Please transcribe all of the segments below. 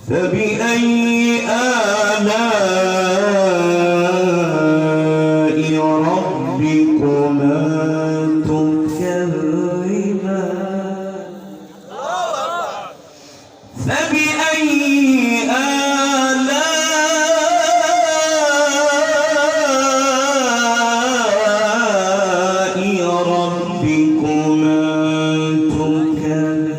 فبأي آلاء ربكما تكذبان فبأي آلاء ربكما تكذبان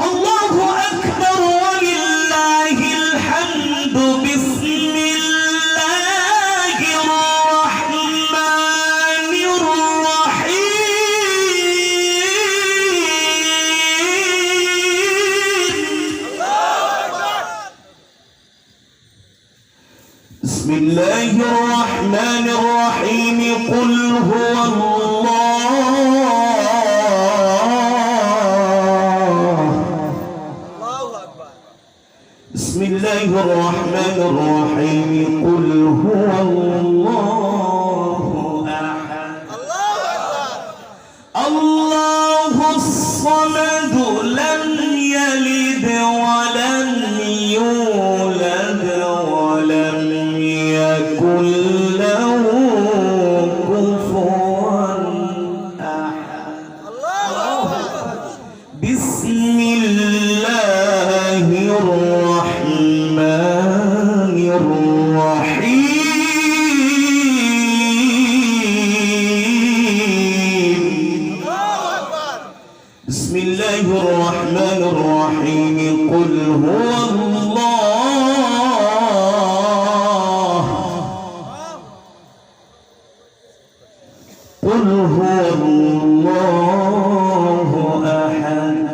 الله أكبر ولله الحمد بسم الله الرحمن الرحيم بسم الله الرحمن الرحيم قل هو بسم الله الرحمن الرحيم قل هو الله أحد الله الصمد لم يلد ولم يولد ولم يكن له كفوا أحد بسم الله الرحمن الرحيم بسم الله الرحمن الرحيم قل هو الله قل هو الله أحد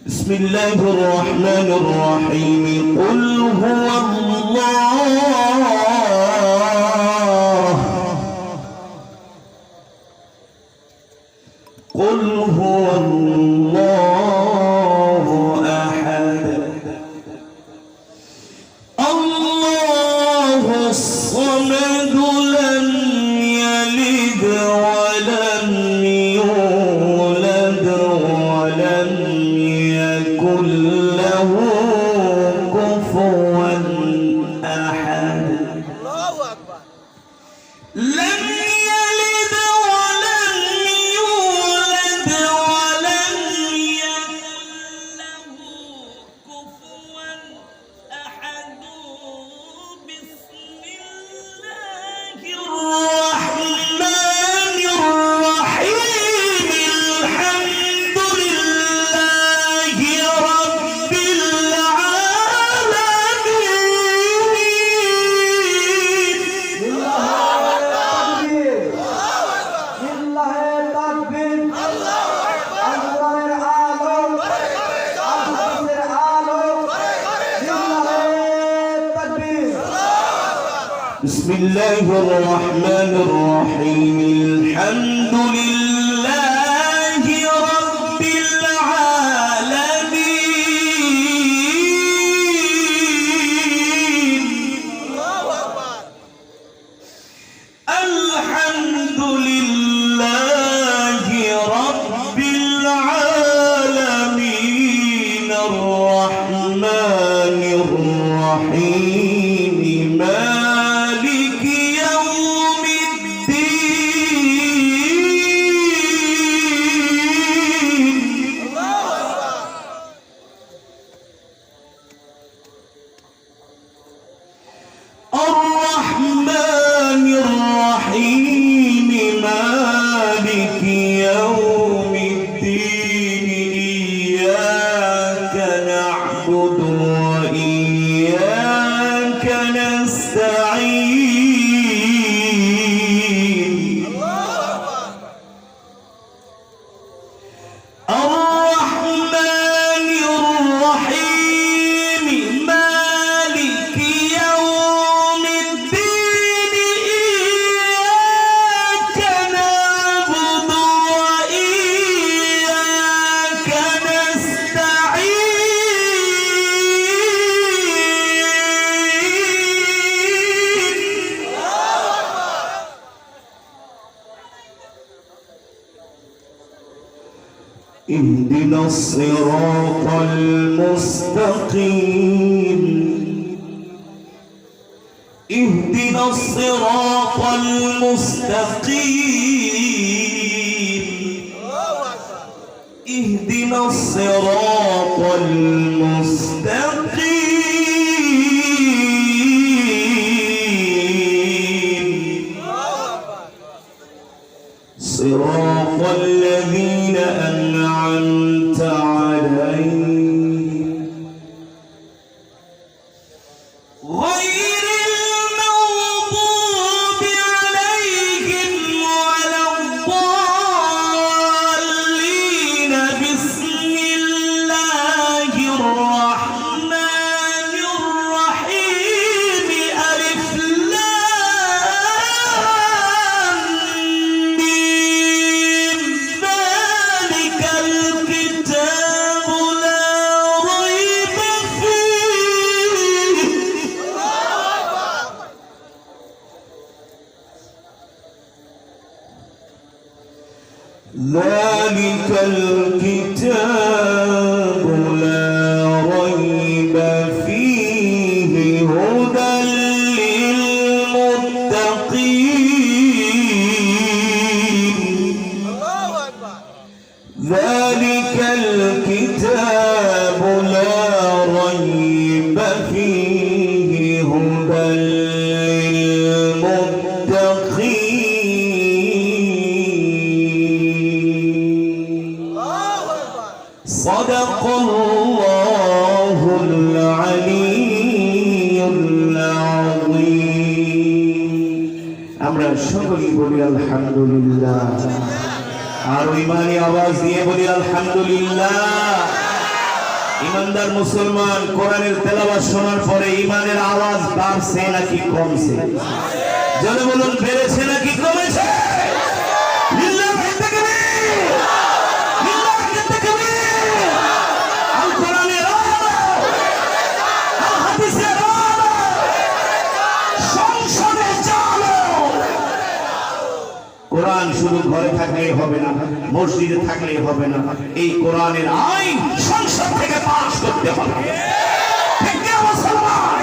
بسم الله الرحمن الرحيم قل هو الله قل هو الله أحد الله الصمد لم يلد ولم يولد ولم يكن له كفوا أحد لم يلد ولم يولد ولم يكن له كفوا أحد بسم الله الرحمن الرحيم الحمد لله رب بسم الله الرحمن الرحيم الحمد لله رب العالمين الحمد لله الرحمن الرحيم مالك يوم الدين الرحمن الرحيم مالك يوم الدين إياك نعبد وإياك نستعين الرحمن الرحيم مالك يوم الدين إياك نعبد وإياك نستعين اهدنا الصراط المستقيم اهدنا الصراط المستقيم اهدنا الصراط المستقيم صراط الذين أنعمت عليهم غير المغضوب عليهم ولا الضالين بسم الله الرحمن الرحيم ألف لام ميم ذلك الكتاب لا ريب فيه ذلك الكتاب لا ريب فيه هدى للمتقين ذلك الكتاب لا ريب فيه هدى للمتقين صدق الله العلي العظيم আমরা সকলেই বলি আলহামদুলিল্লাহ আর ইমানি আওয়াজ দিয়ে বলি আলহামদুলিল্লাহ ইমানদার মুসলমান কোরআনের তেলাওয়াত শোনার পরে ইমানের আওয়াজ বাড়ছে নাকি কমছে জোরে বলুন বেড়েছে নাকি কমেছে লিল্লাহি তাকবীর লিল্লাহি তাকবীর আল কোরআনের আলো আল হাদিসের আলো সংসদে চালো কোরআন শুধু ঘরে থাকলেই হবে না মসজিদে থাকলেই হবে না এই কোরআনের আইন সংসদ থেকে পাস করতে হবে ঠিক কি মুসলমান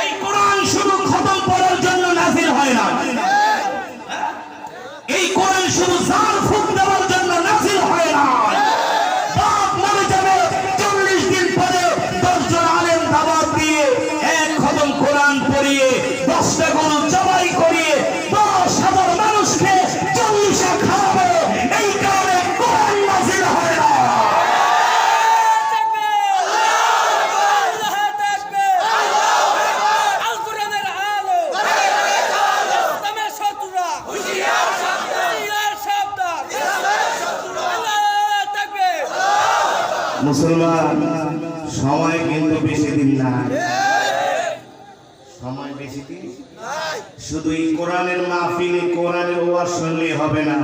এই কোরআন শুধু খতম করার জন্য নাযিল হয় না এই কোরআন শুধু জান ফুক দেওয়ার জন্য নাযিল হয় না বাপ মরে যাবে 40 দিন পরে 10 জন আলেম দাওয়াত দিয়ে এক খতম কোরআন পড়িয়ে 10টা গরু জবাই করিয়ে 10,000 মানুষকে 40 খাওয়াবে এই কারণে কোরআন নাযিল হয় না মুসলমান সময় কিন্তু বেশি দিন নাই সময় বেশি দিন নাই শুধু এই কোরআনের মাহফিলে কোরআনের ওয়াজ শুনলে হবে না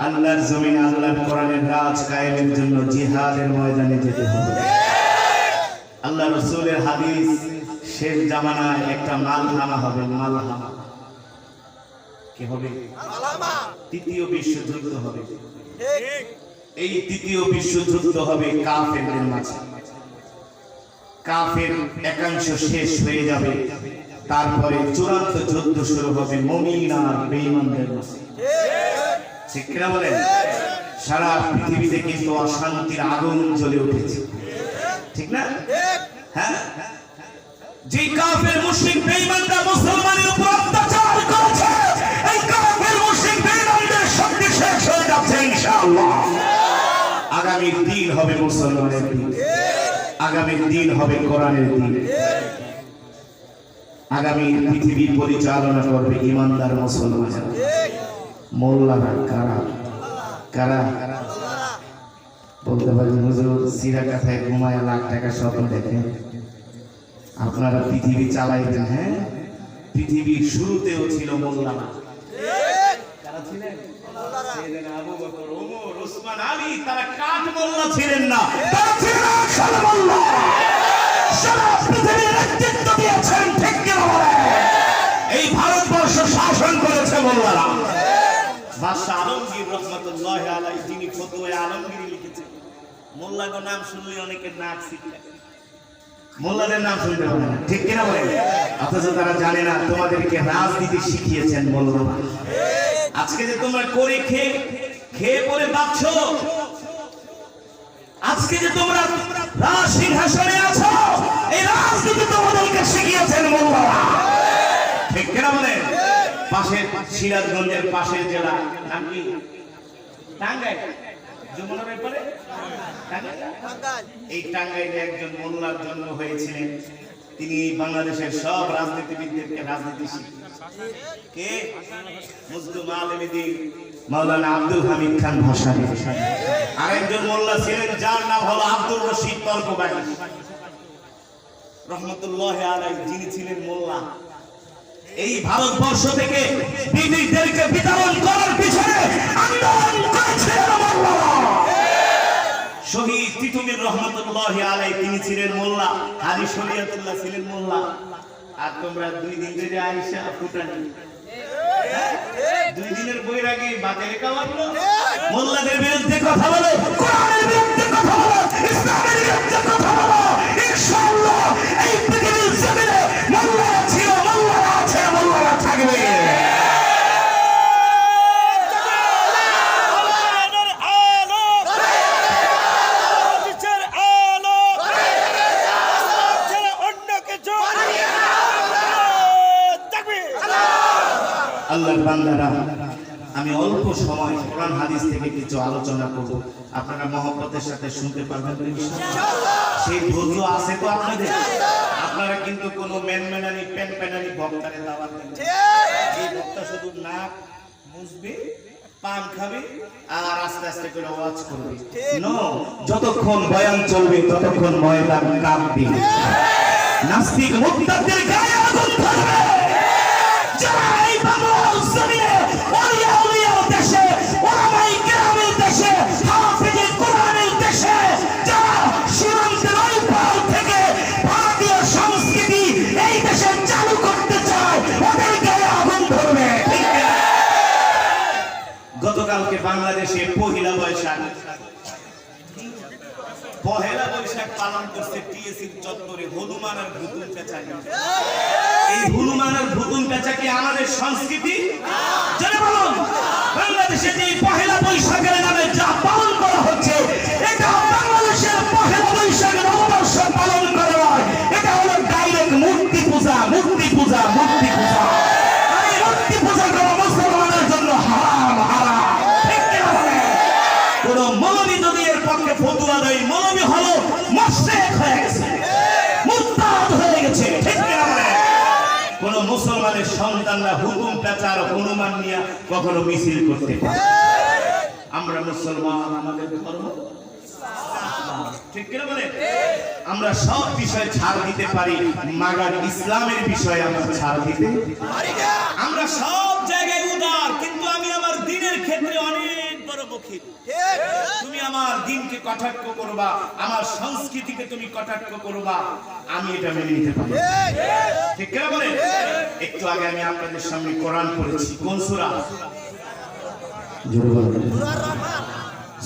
আল্লাহর জমিনে আল্লাহর কোরআনের রাজ কায়েমের জন্য জিহাদের ময়দানে যেতে হবে আল্লাহ রাসূলের হাদিস শেষ জামানায় একটা মালহামা হবে মালহামা কি হবে মালহামা তৃতীয় বিশ্বযুদ্ধ হবে ঠিক এই তৃতীয় বিশ্বযুদ্ধ হবে কাফেরদের মাঝে কাফের একাংশ শেষ হয়ে যাবে, তারপরে চূড়ান্ত যুদ্ধ শুরু হবে মুমিন আর বেঈমানদের মধ্যে। ঠিক কিনা বলেন? সারা পৃথিবীতে কিন্তু অশান্তির আগুন জ্বলে উঠেছে, ঠিক না? হ্যাঁ, যে কাফের মুশরিক বেঈমানরা মুসলমানের উপর অত্যাচার করেছে, এই কাফের মুশরিক বেঈমানদের শক্তি শেষ হয়ে যাচ্ছে ইনশাআল্লাহ। আগামীর দিন হবে মুসলমানের দিন, আগামীর দিন হবে কোরআনের দিন। আগামী পৃথিবী পরিচালনা করবে ইমানদার মুসলমান। মোল্লারা কারা? কারা বলতে পারেন? হুজুর সিরা কাথায় ঘুমায় লাখ টাকা স্বপ্ন দেখেন, আপনারা পৃথিবী চালাইবেন। হ্যাঁ, পৃথিবীর শুরুতেও ছিল মোল্লারা। কারা ছিলেন? আবু বকর, ওমর, ওসমান, আলী। তারা কাঠ মোল্লা ছিলেন না, তারা ছিলেন আসল মোল্লা। সারা পৃথিবীর নেতৃত্ব দিয়েছেন, ঠিক কিনা বলেন? এই ভারতবর্ষ শাসন করেছে মোল্লারা। বাদশাহ আলমগীর রহমাতুল্লাহি আলাইহি, যিনি ফতোয়া আলমগীর লিখেছেন, মোল্লার নাম শুনলে অনেকের নাক ছিটকে, মোল্লাদের নাম শুনতে পারে না, ঠিক কিনা বলেন? অথচ তারা জানে না তোমাদেরকে রাজনীতি শিখিয়েছেন মোল্লারা। আজকে যে তোমরা করে খেয়ে খেয়ে পরে বাঁচছো, আজকে যে তোমরা রাজ সিংহাসনে আছো, এই রাজনীতি তোমাদেরকে শিখিয়েছেন মোল্লারা, ঠিক কিনা বলেন? পাশের সিরাজগঞ্জের পাশের জেলা নাম কি? টাঙ্গাইল। যমুনার ব্যাপারে এই টাঙ্গাইলে একজন মোল্লার জন্ম হয়েছিলেন। তিনি বাংলাদেশের সব রাজনীতিবিদদেরকে রাজনীতি শিখিয়েছেন। কে? মুসলিম আলেমদ্বীন মাওলানা আব্দুল হামিদ খান ভাসানী। আরেকজন মোল্লা ছিলেন যার নাম হলো আব্দুর রশিদ তর্কবাদী রহমতুল্লাহি আলাইহি, যিনি ছিলেন মোল্লা। এই ভারতবর্ষ থেকে ব্রিটিশদেরকে বিতাড়ন করার পিছনে আন্দোলন করেছিলেন মোল্লারা। শহীদ তিতুমির রহমতুল্লাহি আলাইহি, তিনি ছিলেন মোল্লা। হাজী শরিয়তুল্লাহ ছিলেন মোল্লা। আর তোমরা 2 দিন ধরে আয়েশা ফুটানি, 2 দিনের বৈরাগী বাজে লেখা বললো, মোল্লাদের বিরুদ্ধে কথা বলো, কোরআনের বিরুদ্ধে কথা বলো, ইসলামের বিরুদ্ধে কথা বলো। ইনশাআল্লাহ এই পৃথিবীর জমিনে মোল্লারা ছিল, মোল্লারা আছে, মোল্লারা থাকবে। আল্লাহর বান্দারা, আমি অল্প সময় কোরআন হাদিস থেকে কিছু আলোচনা করব, আপনারা মহব্বতের সাথে শুনতে পারবেন তো ইনশাআল্লাহ? সেই ধৈর্য আছে তো আপনাদের? আপনারা কিন্তু কোনো মেনমেনানি পেনপেনানি বক্তারে দাওয়াত দেন না। এই বক্তা শুধু নাক মুছবে, পান খাবে আর আস্তে আস্তে করে ওয়াজ করবে। নো, যতক্ষণ বয়ান চলবে ততক্ষণ ময়দান কাঁপবে। নাস্তিক মুক্তাদের গায়ে আগুন ধরবে। যারা এই বাংলার জমিনে ওলিয়া উলিয়া দেশে, ওলামাই কেরামের দেশে, হাফেজে কোরআনের দেশে, যারা সীমান্তের ওই পার থেকে ভারতীয় সংস্কৃতি এই দেশে চালু করতে চায়, ওদের গায়ে আগুন ধরবে। গতকালকে বাংলাদেশে পহেলা বৈশাখ পালন করছে টিএসসি চত্বরে হনুমান আর ভুতুম পেঁচা। এই হনুমান আর ভুতুম পেঁচা কি আমাদের সংস্কৃতি? জানে বলুন, বাংলাদেশে যে পহেলা বৈশাখের নামে যা পালন করা হচ্ছে, এটা বাংলাদেশের পহেলা বৈশাখ নববর্ষ পালন করা হয়। এটা হলো ডাইরেক্ট মূর্তি পূজা, মূর্তি পূজা, মূর্তি পূজা। আর এই মূর্তি পূজা করা মুসলমানের জন্য হারাম, হারাম। কোন মৌলবী যদি এর পক্ষে ফতোয়া দেয়, মৌলবী হলো মুশরিক হয়ে গেছে, মুরতাদ হয়ে গেছে, ঠিক কিনা বলেন? কোন মুসলমানের সন্তানরা হুকুম পেঁচার হনুমান নিয়ে কখনো মিছিল করতে পারে? আমরা মুসলমান, আমাদের ধর্ম, ঠিক কিনা বলেন? আমরা সব বিষয়ে ছাড় দিতে পারি, মাগার ইসলামের বিষয়ে আমরা ছাড় দিতে পারি না। আমরা সব জায়গায় উদার, কিন্তু আমি আমার দ্বীনের ক্ষেত্রে অনেক বড় বখিল। তুমি আমার দ্বীনকে কটাক্ষ করবা, আমার সংস্কৃতিকে তুমি কটাক্ষ করবা, আমি এটা মেনে নিতে পারি, ঠিক কিনা বলেন? একটু আগে আমি আপনাদের সামনে কোরআন পড়েছি। কোন সূরা?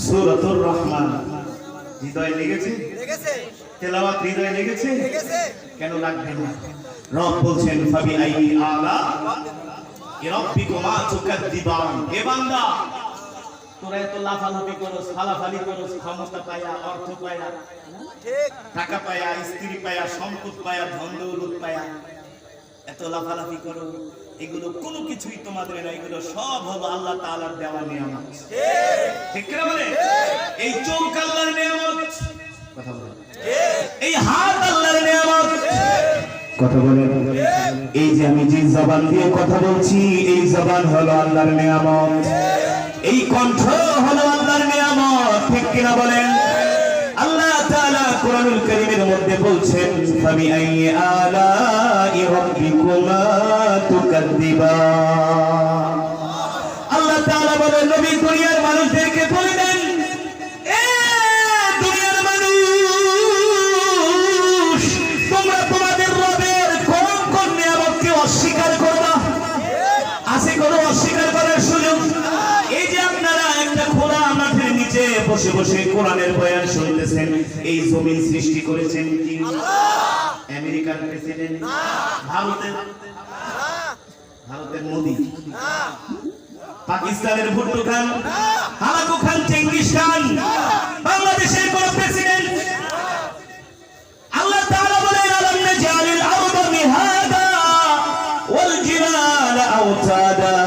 সূরাতুর রহমান। হৃদয়ে লেগেছে? তেলাওয়াত হৃদয়ে লেগেছে? কেন লাগবে না? রব বলছেন ফাবি আইয়ি আলা রাব্বিকুমা তুকাদ্দিবান। হে বান্দা, তোরা এত লাফালাফি করস, ফালাফালি করস, ক্ষমতা পায়া, অর্থ পায়া, ঠিক, টাকা পায়া, স্ত্রী পায়া, সম্পদ পায়া, ধন দৌলত পায়া, এত লাফালাফি করো, এগুলো কোনো কিছুই তোমাদের না, এগুলো সব হলো আল্লাহ তাআলার দেওয়া নিয়ামত। ঠিক কি না বলে? এই চোখ আল্লাহর নিয়ামত, কথা বলে, এই হাত আল্লাহর নিয়ামত, কথা বলে, এই যে আমি যে জবান দিয়ে কথা বলছি, এই জবান হলো আল্লাহর নিয়ামত, এই কণ্ঠ হলো আল্লাহর নিয়ামত। ঠিক কি না বলেন? আল্লাহ তাআলা কোরআনুল কারীমের মধ্যে বলছেন ফাবি আইয়ি আলাই রাব্বিকুমা তুকাদ্দিবান। আল্লাহ তাআলা বলেন নবী দুনিয়ার মানুষদেরকে বলে দেন, এ দুনিয়ার মানুষ, তোমরা তোমাদের রবের কোন কোন নিয়ামতকে অস্বীকার করবা? আছে কোনো অস্বীকার করার সুযোগ? এই যে আপনারা একটা খোলা মাঠের নিচে বসে বসে কোরআনের বয়ান শুনতেছেন, এই জমিন সৃষ্টি করেছেন কি আল্লাহ? আমেরিকার প্রেসিডেন্ট না, ভারতের মোদি না, পাকিস্তানের ভুট্টো খান, হালাকু খান, চেঙ্গিস খান, বাংলাদেশের কোন প্রেসিডেন্ট? আল্লাহ তাআলা বলেন আলাম নাজালিল আরদা মিহাদা ওয়াল জিবালা আওতাদা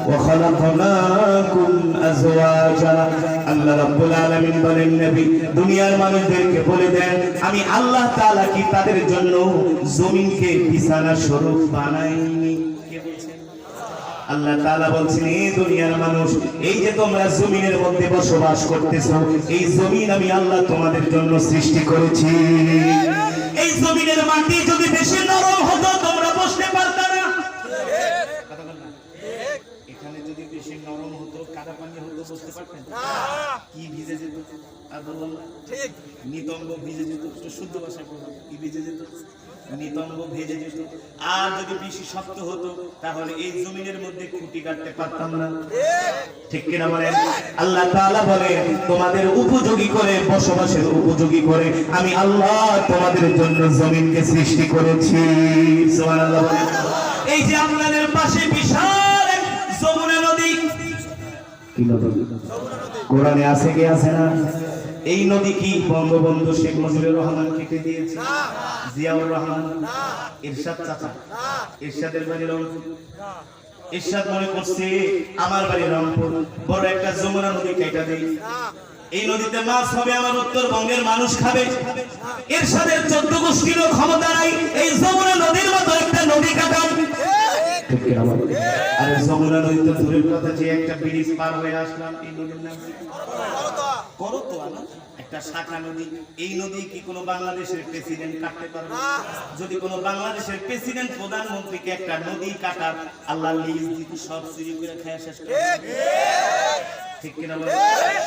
ওয়া খালাকনাকুম আজওয়াজা। আল্লাহ রাব্বুল আলামিন বলেন নবী দুনিয়ার মানুষদেরকে বলে দেন, আমি আল্লাহ তাআলা কি তাদের জন্য জমিনকে বিছানা স্বরূপ বানাইনি? কে বলছেন? আল্লাহ তাআলা বলছেন, এই দুনিয়ার মানুষ, এই যে তোমরা জমিনের মধ্যে বসবাস করতেছো, এই জমিন আমি আল্লাহ তোমাদের জন্য সৃষ্টি করেছি। এই জমিনের মাটি যদি বেশি নরম হতো তোমরা বসতে পারতে না। এখানে যদি বেশি নরম হতো, কাদা পানি হতো, বসতে পারতেন না। কি ভিজে যেত? আর বললাম ঠিক, নিতম্ব ভিজে যেত। শুদ্ধ ভাষা বলবো, কি ভিজে যেত? নিতম্ব ভেজে যেত। আর যদি বেশি শক্ত হতো তাহলে এই জমিনের মধ্যে খুঁটি কাটতে পারতাম না। ঠিক কিনা বলেন? আল্লাহ তাআলা বলেন তোমাদের উপযোগী করে, বসবাসের উপযোগী করে আমি আল্লাহ তোমাদের জন্য জমিনকে সৃষ্টি করেছি। সুবহানাল্লাহ বলেন। এই যে আপনাদের পাশে বিশাল এক যমুনা নদী, কি নদী? কোরআনে আছে কি আছে না? এই নদী কি বঙ্গবন্ধু শেখ মুজিবুর রহমান কেটে দিয়েছে? জিয়াউর রহমান, এরশাদ চাচা, এরশাদের বাড়ি রংপুর, এরশাদ মনে করছে আমার বাড়ি রংপুর, বড় একটা যমুনা নদী কেটে দেই, এই নদীতে মাছ হবে, আমার উত্তরবঙ্গের মানুষ খাবে। এরশাদের 14 গোষ্ঠীরও ক্ষমতা নাই এই যমুনা নদীর মতো একটা নদী কাটান। আরে যমুনা নদী তো দূরের কথা, যে একটা ব্রিজ পার হয়ে আসলাম, এই নদীর নাম কি? করতোয়া না? একটা শাখা নদী। এই নদী কি কোনো বাংলাদেশের প্রেসিডেন্ট কাটতে পারবে? যদি কোনো বাংলাদেশের প্রেসিডেন্ট প্রধানমন্ত্রীকে একটা নদী কাটার আল্লাহ লিজ দিতে, সব চুরি করে খেয়ে শেষ করে, ঠিক কিনা বলেন?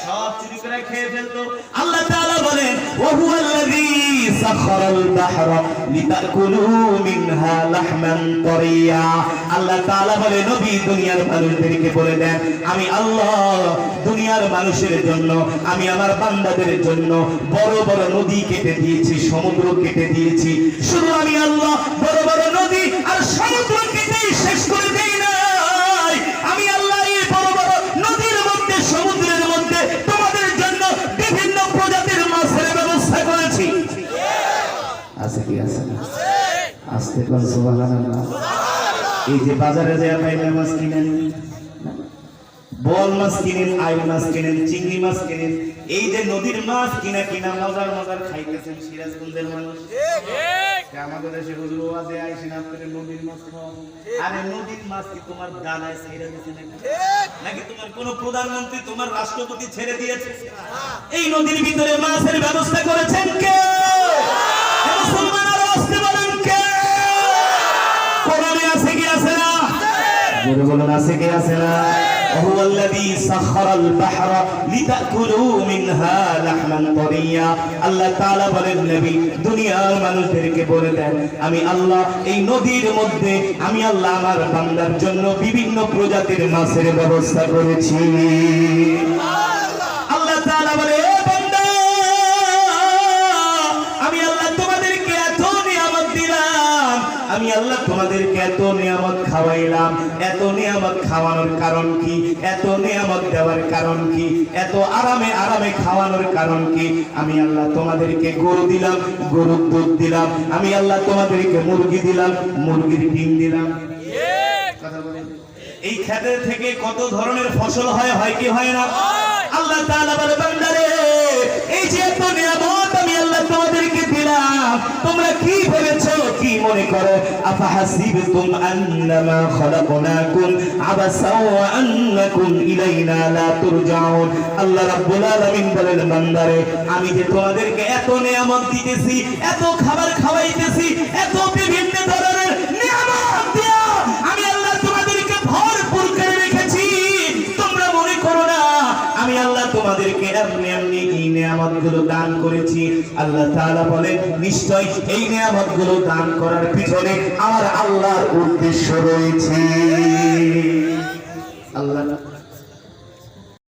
সব চুরি করে খেয়ে ফেলতো। আল্লাহ তাআলা বলেন ওয়া হুয়াল্লাযী সাখারাল বাহরা লিতাকুলু মিনহা লাহমান তারিয়া। আল্লাহ তাআলা বলে নবী দুনিয়ার মানুষদেরকে বলে দেন, আমি আল্লাহ দুনিয়ার মানুষের জন্য, আমি আমার বান্দাদের জন্য বড় বড় নদী কেটে দিয়েছি, সমুদ্র কেটে দিয়েছি। শুধু আমি আল্লাহ বড় বড় নদী আর সমুদ্র কেটেই শেষ করে দেই নাই। আমি আল্লাহ এই বড় বড় নদীর মধ্যে, সমুদ্রের মধ্যে তোমাদের জন্য বিভিন্ন প্রজাতির মাছের ব্যবস্থা করেছি। আছে কি আছে না? আস্তে করে সুবহানাল্লাহ। এই যে বাজারে যায় পাইলে মাছ কিনেন, বল মাছ কিনেন, আই মাছ কিনেন, চিংড়ি মাছ কিনেন, এই যে নদীর মাছ কিনা কিনা মজার মজার খাইতেছেন সিরাজগঞ্জের মানুষ। আমাদের দেশে হুজুর ওয়াজে আইছেন আপনাদের নদীর মাছ খাওয়ান। আরে নদীর মাছ কি তোমার দানায় ছেড়ে দিয়েছে নাকি? নাকি তোমার কোন প্রধানমন্ত্রী, তোমার রাষ্ট্রপতি ছেড়ে দিয়েছে? এই নদীর ভিতরে মাছের ব্যবস্থা করেছেন কে? মুসলমানরা আসতে বলেন কে? কোরআনে আছে কি আছে না? জোরে বলুন আছে কি আছে না? وهو الذي سخر البحر لتأكلوا منها لحما طريا। আল্লাহ তাআলা বলেন নবী দুনিয়ার মানুষদেরকে বলে দেন, আমি আল্লাহ এই নদীর মধ্যে, আমি আল্লাহ আমার বান্দার জন্য বিভিন্ন প্রজাতির মাছের ব্যবস্থা করেছি। আল্লাহ তাআলা বলে, এ বান্দা, আমি আল্লাহ তোমাদেরকে এত নিয়ামত খাওয়াইলাম, এত নিয়ামত খাওয়ানোর কারণ কি, এত নিয়ামত দেওয়ার কারণ কি, এত আরামে আরামে খাওয়ানোর কারণ কি? আমি আল্লাহ তোমাদেরকে গরু দিলাম, গরুর দুধ দিলাম, আমি আল্লাহ তোমাদেরকে মুরগি দিলাম, মুরগির ডিম দিলাম। এই ক্ষেতের থেকে কত ধরনের ফসল হয়, হয় কি হয় না? আল্লাহ তাআলা বলে, বান্দারে এই যে এত নিয়ামত আমি আল্লাহ তোমাদেরকে দিলাম, তোমরা কি ভেবেছো, কি মনে করো? আফাহাসিবতুম আন্নামা খলাকনাকুম আবাসা ওয়া আন্নাকুম ইলাইনা লা তুরজাউন। আল্লাহ রাব্বুল আলামিন বলেন, বান্দারে আমি যে তোমাদেরকে এত নিয়ামত দিতেছি, এত খাবার খাওয়াইতেছি, এত বিভিন্ন ধরনের নিয়ামত দিয়া আমি আল্লাহ তোমাদেরকে ভরপুর করে রেখেছি, তোমরা মনে করো না আমি আল্লাহ তোমাদেরকে এমনি এমনি এই নিয়ামতগুলো দান করেছি। আল্লাহ তাআলা বলেন, নিশ্চয় এই নিয়ামতগুলো দান করার পিছনে আমার আল্লাহর উদ্দেশ্য রয়েছে। আল্লাহ